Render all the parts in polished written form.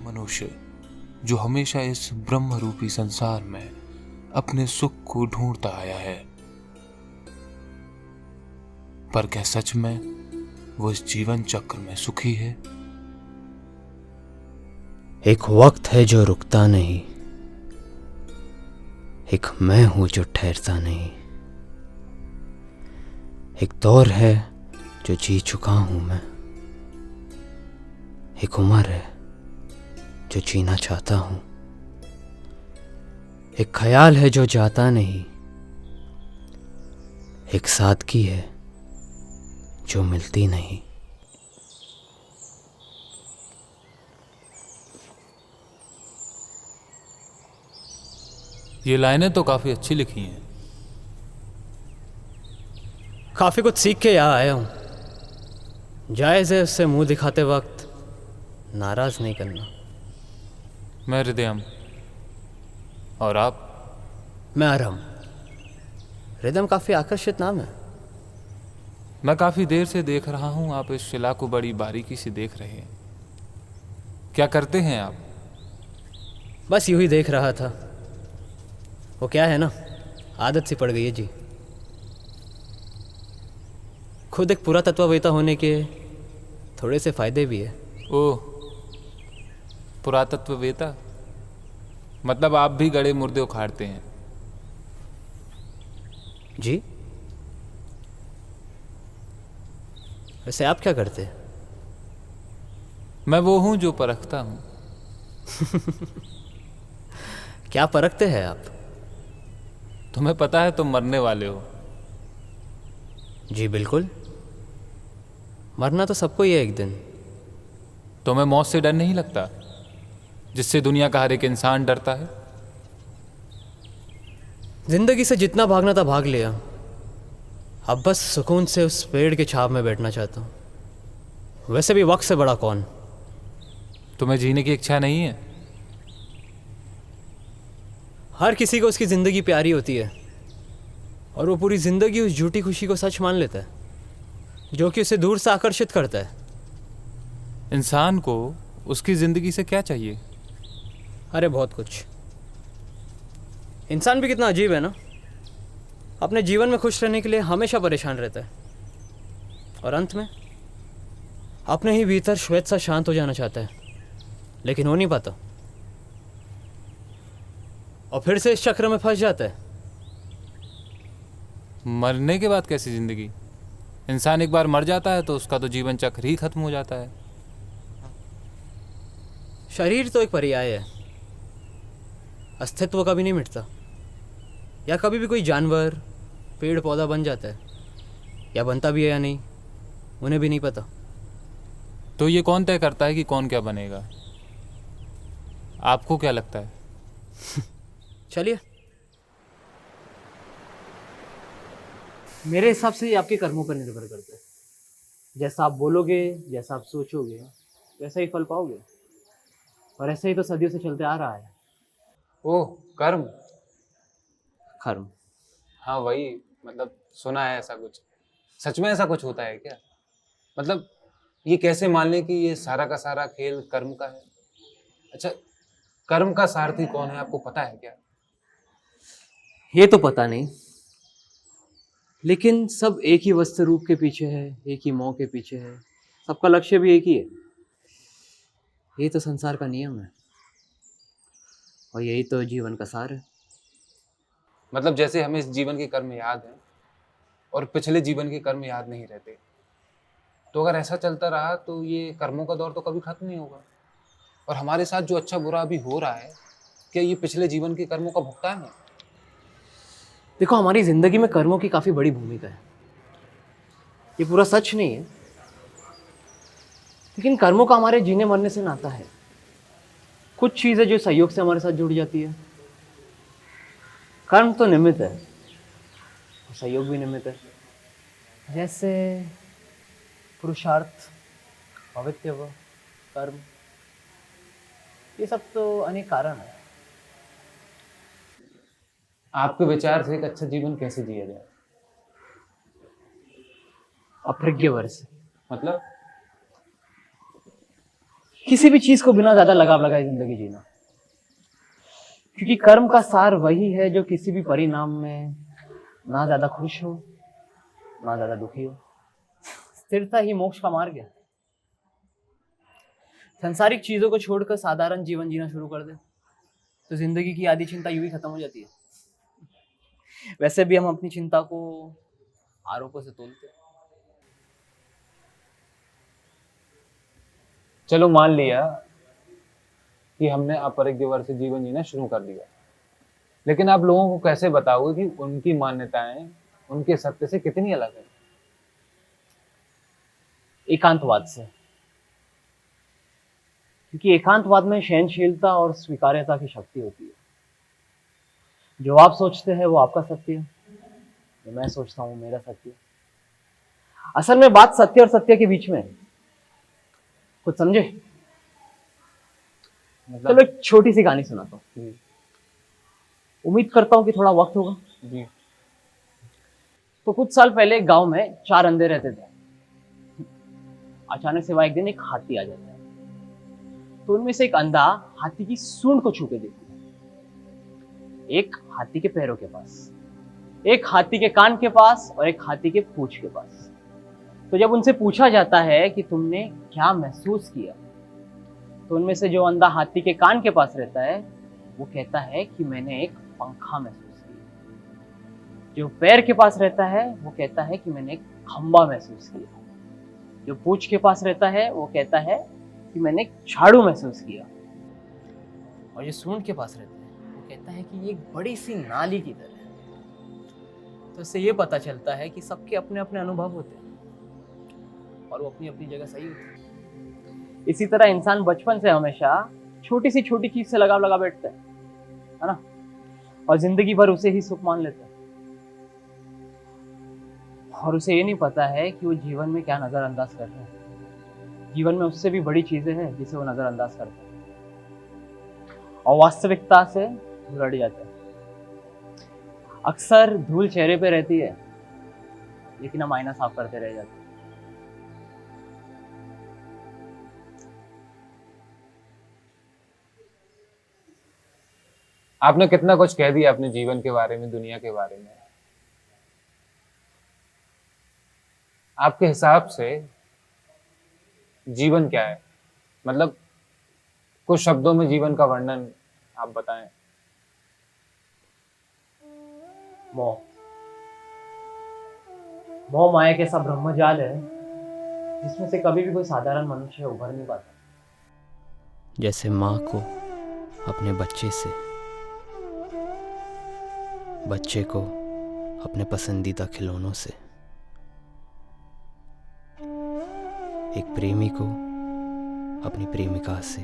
मनुष्य जो हमेशा इस ब्रह्म रूपी संसार में अपने सुख को ढूंढता आया है, पर क्या सच में वो इस जीवन चक्र में सुखी है? एक वक्त है जो रुकता नहीं, एक मैं हूं जो ठहरता नहीं, एक दौर है जो जी चुका हूं मैं, एक उम्र है जो जीना चाहता हूं, एक ख्याल है जो जाता नहीं, एक सादगी है जो मिलती नहीं। ये लाइनें तो काफी अच्छी लिखी हैं। काफी कुछ सीख के यहाँ आया हूं। जायज है उससे मुंह दिखाते वक्त नाराज नहीं करना। मैं हृदयम। और आप? मैं आराम। रिदम काफी आकर्षित नाम है। मैं काफी देर से देख रहा हूं, आप इस शिला को बड़ी बारीकी से देख रहे हैं। क्या करते हैं आप? बस यूं ही देख रहा था। वो क्या है ना, आदत सी पड़ गई है जी। खुद एक पुरातत्ववेत्ता होने के थोड़े से फायदे भी है। ओह, पुरातत्ववेत्ता? मतलब आप भी गड़े मुर्दे उखाड़ते हैं? जी, वैसे आप क्या करते हैं? मैं वो हूं जो परखता हूं। क्या परखते हैं आप? तुम्हें पता है तुम मरने वाले हो। जी बिल्कुल, मरना तो सबको ही है एक दिन। तुम्हें मौत से डर नहीं लगता, जिससे दुनिया का हर एक इंसान डरता है? जिंदगी से जितना भागना था भाग लिया। अब बस सुकून से उस पेड़ के छाव में बैठना चाहता हूँ। वैसे भी वक्त से बड़ा कौन। तुम्हें जीने की इच्छा नहीं है? हर किसी को उसकी ज़िंदगी प्यारी होती है, और वो पूरी ज़िंदगी उस झूठी खुशी को सच मान लेता है, जो कि उसे दूर से आकर्षित करता है। इंसान को उसकी जिंदगी से क्या चाहिए? अरे बहुत कुछ। इंसान भी कितना अजीब है ना, अपने जीवन में खुश रहने के लिए हमेशा परेशान रहता है, और अंत में अपने ही भीतर श्वेत सा शांत हो जाना चाहता है, लेकिन हो नहीं पाता, और फिर से इस चक्र में फंस जाता है। मरने के बाद कैसी जिंदगी? इंसान एक बार मर जाता है तो उसका तो जीवन चक्र ही खत्म हो जाता है। शरीर तो एक पर्याय है, अस्तित्व कभी नहीं मिटता। या कभी भी कोई जानवर पेड़ पौधा बन जाता है, या बनता भी है या नहीं, उन्हें भी नहीं पता। तो ये कौन तय करता है कि कौन क्या बनेगा? आपको क्या लगता है? चलिए, मेरे हिसाब से ये आपके कर्मों पर निर्भर करता है। जैसा आप बोलोगे, जैसा आप सोचोगे, वैसा ही फल पाओगे। और ऐसा ही तो सदियों से चलते आ रहा है। ओह, कर्म। कर्म। हाँ वही, मतलब सुना है ऐसा कुछ। सच में ऐसा कुछ होता है क्या? मतलब ये कैसे मान लें कि ये सारा का सारा खेल कर्म का है? अच्छा, कर्म का सारथी कौन है, आपको पता है क्या? ये तो पता नहीं, लेकिन सब एक ही वस्तु रूप के पीछे है, एक ही मोह के पीछे है। सबका लक्ष्य भी एक ही है। ये तो संसार का नियम है, और यही तो जीवन का सार है। मतलब जैसे हमें इस जीवन के कर्म याद हैं और पिछले जीवन के कर्म याद नहीं रहते, तो अगर ऐसा चलता रहा तो ये कर्मों का दौर तो कभी खत्म नहीं होगा। और हमारे साथ जो अच्छा बुरा अभी हो रहा है, क्या ये पिछले जीवन के कर्मों का भुगतान है? देखो, हमारी जिंदगी में कर्मों की काफी बड़ी भूमिका है। ये पूरा सच नहीं है, लेकिन कर्मों का हमारे जीने मरने से नाता है। कुछ चीजें जो सहयोग से हमारे साथ जुड़ जाती है। कर्म तो निमित्त है, और सहयोग भी निमित्त है। जैसे पुरुषार्थ, भवितव्य, कर्म, ये सब तो अनेक कारण है। आपके विचार से एक अच्छा जीवन कैसे जिया जाए? अप्रज्ञ वर्ष। मतलब किसी भी चीज को बिना ज्यादा लगाव लगाए जिंदगी जीना, क्योंकि कर्म का सार वही है जो किसी भी परिणाम में ना ज्यादा खुश हो ना ज्यादा दुखी हो। स्थिरता ही मोक्ष का मार्ग है। सांसारिक चीजों को छोड़कर साधारण जीवन जीना शुरू कर दे तो जिंदगी की आधी चिंता यूं ही खत्म हो जाती है। वैसे भी हम अपनी चिंता को आरोपों से तोलते हैं। चलो मान लिया कि हमने अपरिग्रह से जीवन जीना शुरू कर दिया, लेकिन आप लोगों को कैसे बताओगे कि उनकी मान्यताएं उनके सत्य से कितनी अलग है? एकांतवाद से, क्योंकि एकांतवाद में सहनशीलता और स्वीकार्यता की शक्ति होती है। जो आप सोचते हैं वो आपका सत्य है, जो मैं सोचता हूँ मेरा सत्य है। असल में बात सत्य और सत्य के बीच में है। कुछ समझे? चलो एक छोटी सी कहानी सुनाता हूँ। उम्मीद करता हूँ कि थोड़ा वक्त होगा जी। तो कुछ साल पहले गांव में 4 अंधे रहते थे। अचानक से वहां एक दिन एक हाथी आ जाता है। तो उनमें से एक अंधा हाथी की सूंड को छू के देखता है। एक हाथी के पैरों के पास, एक हाथी के कान के पास और एक हाथी के पूंछ के पास। तो जब उनसे पूछा जाता है कि तुमने क्या महसूस किया, तो उनमें से जो अंधा हाथी के कान के पास रहता है वो कहता है कि मैंने एक पंखा महसूस किया। जो पैर के पास रहता है वो कहता है कि मैंने एक खंबा महसूस किया। जो पूंछ के पास रहता है वो कहता है कि मैंने एक झाड़ू महसूस किया। और जो सूंड के पास रहता है वो कहता है कि ये एक बड़ी सी नाली की तरह है। तो इससे ये पता चलता है कि सबके अपने अपने अनुभव होते हैं और वो अपनी अपनी जगह सही होते हैं। इसी तरह इंसान बचपन से हमेशा छोटी सी छोटी चीज से लगाव लगा बैठता है ना, और जिंदगी भर उसे ही सुख मान लेता है। और उसे ये नहीं पता है कि वो जीवन में क्या नजरअंदाज कर रहे हैं। जीवन में उससे भी बड़ी चीजें हैं जिसे वो नजरअंदाज करता है और वास्तविकता से उलट जाता है। अक्सर धूल चेहरे पे रहती है, लेकिन हम आईना साफ करते रह जाते हैं। आपने कितना कुछ कह दिया अपने जीवन के बारे में, दुनिया के बारे में। आपके हिसाब से जीवन क्या है? मतलब कुछ शब्दों में जीवन का वर्णन आप बताएं। मोह। मोह माया के सब ब्रह्मजाल है जिसमें से कभी भी कोई साधारण मनुष्य उभर नहीं पाता। जैसे माँ को अपने बच्चे से, बच्चे को अपने पसंदीदा खिलौनों से, एक प्रेमी को अपनी प्रेमिका से।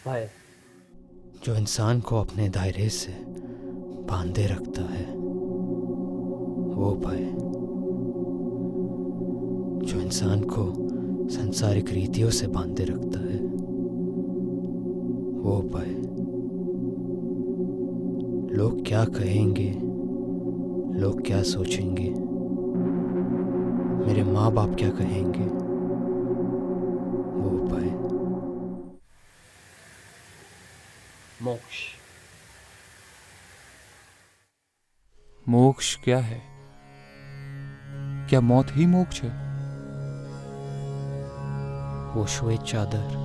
भाई, जो इंसान को अपने दायरे से बांधे रखता है वो भय। जो इंसान को सांसारिक रीतियों से बांधे रखता है वो भय। लोग क्या कहेंगे, लोग क्या सोचेंगे, मेरे माँ बाप क्या कहेंगे, वो भय। मोक्ष। मोक्ष क्या है? क्या मौत ही मोक्ष है? वो श्वेत चादर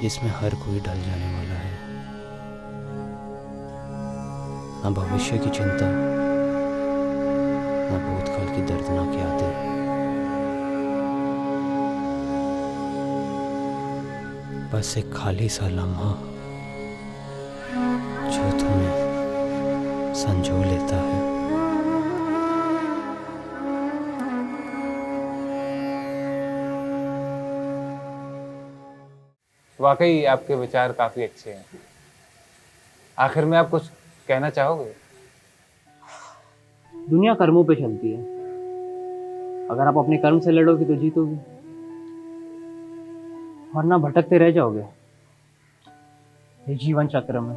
जिसमें हर कोई ढल जाने वाला है। न भविष्य की चिंता, न भूतकाल की दर्दनाक यादें। बस एक खाली सा लम्हा जो तुम्हें संजो लेता है। वाकई आपके विचार काफी अच्छे हैं। आखिर में आप कुछ कहना चाहोगे? दुनिया कर्मों पे चलती है। अगर आप अपने कर्म से लड़ोगे तो जीतोगे, वरना भटकते रह जाओगे ये जीवन चक्र में।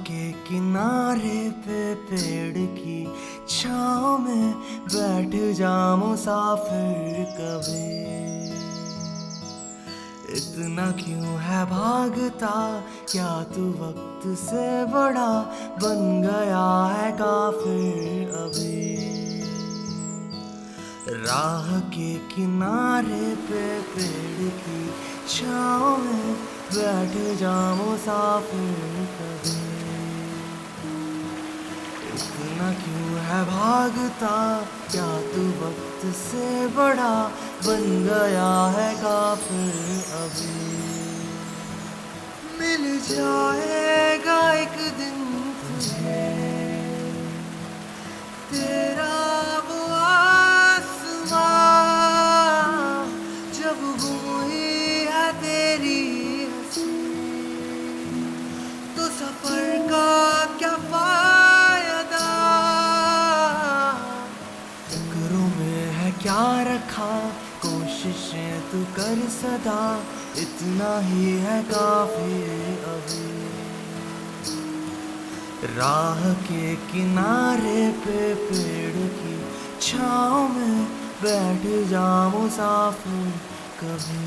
के किनारे पे पेड़ की छाँव में बैठ जा मुसाफिर कभी। इतना क्यों है भागता, क्या तू वक्त से बड़ा बन गया है काफिर अभी। राह के किनारे पे पेड़ की छाँव में बैठ जा मुसाफिर कभी। इतना क्यों है भागता, क्या तू वक्त से बड़ा बन गया है काफिर अभी। मिल जाएगा एक दिन तुझे तेरा वो आसमां, जब गुम हुई है तेरी हंसी, तो सफर का क्या फायदा। फिक्रों में है क्या रखा, कोशिशें तू कर सदा, इतना ही है काफी अभी। राह के किनारे पे पेड़ की छाँव में बैठ जा मुसाफिर कभी।